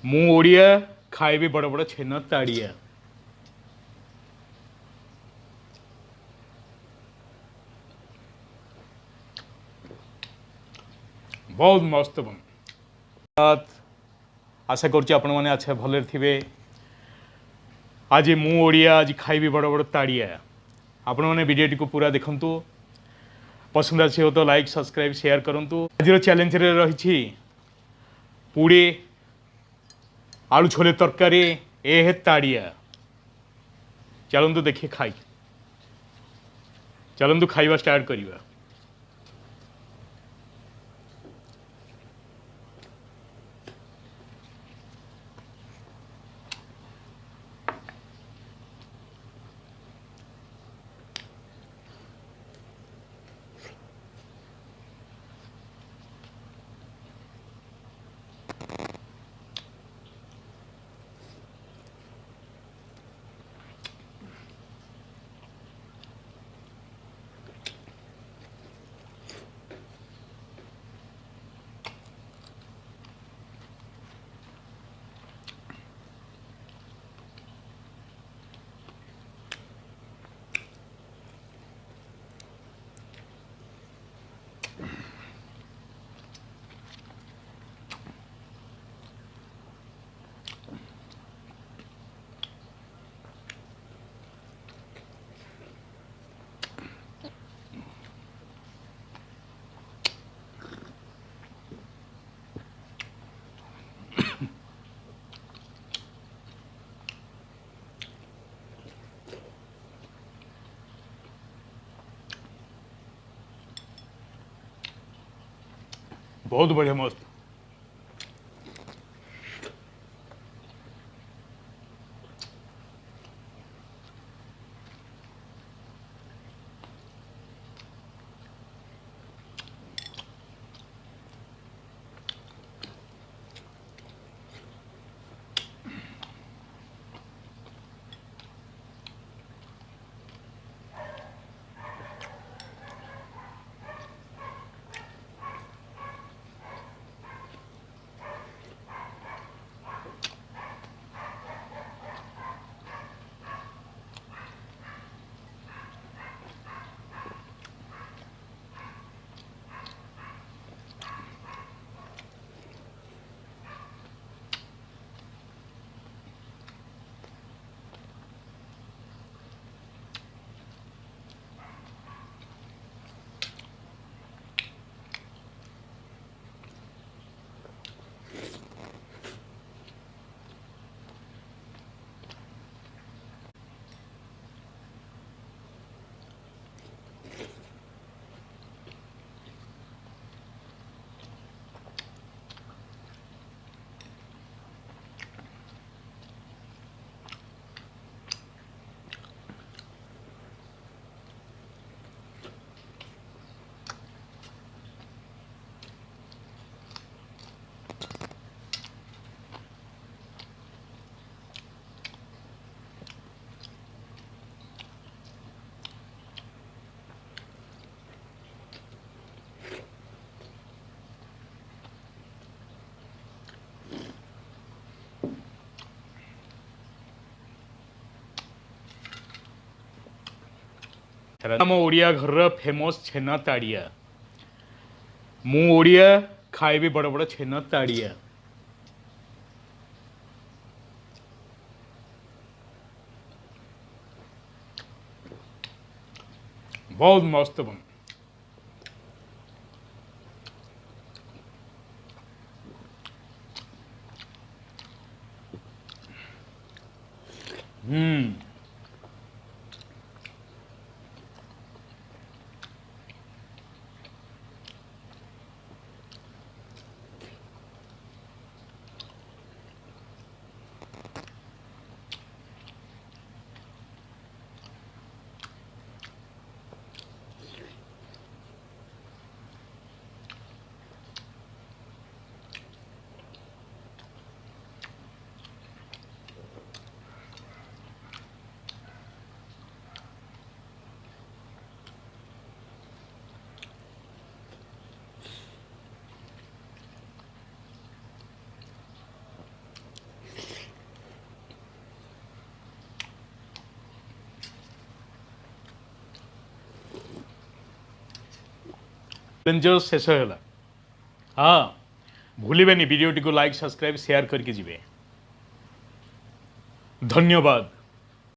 ମୁଁ ଓଡ଼ିଆ ଖାଇବି ବଡ଼ ବଡ଼ ଛେନ ତାଡ଼ିଆ। बहुत मस्त बन आशा करुच्ची आपण मैंने अच्छा भले थे। आज मु ओडिया आज खाइबी बड़ बड़ ताड़िया। आपण मैंने वीडियो को पूरा देखंतु, पसंद आछे तो लाइक सब्सक्राइब शेयर करंतु। आज चैलेंज रे रही पूड़ी आलू छोले तरकारी ए है ताड़िया। चलंतु देखिए खाई, चलंतु खाइबा स्टार्ट करिबा। बहुत बढ़िया मस्त। आम ओडिया घर फेमस छेना ताड़िया। मु ओडिया खाइबी बड़ बड़ छेना ताड़िया। बहुत मस्त बन। चैलेंज शेष है। हाँ भूलिबेनी वीडियो टी को लाइक सब्सक्राइब शेयर करके जीवे। धन्यवाद।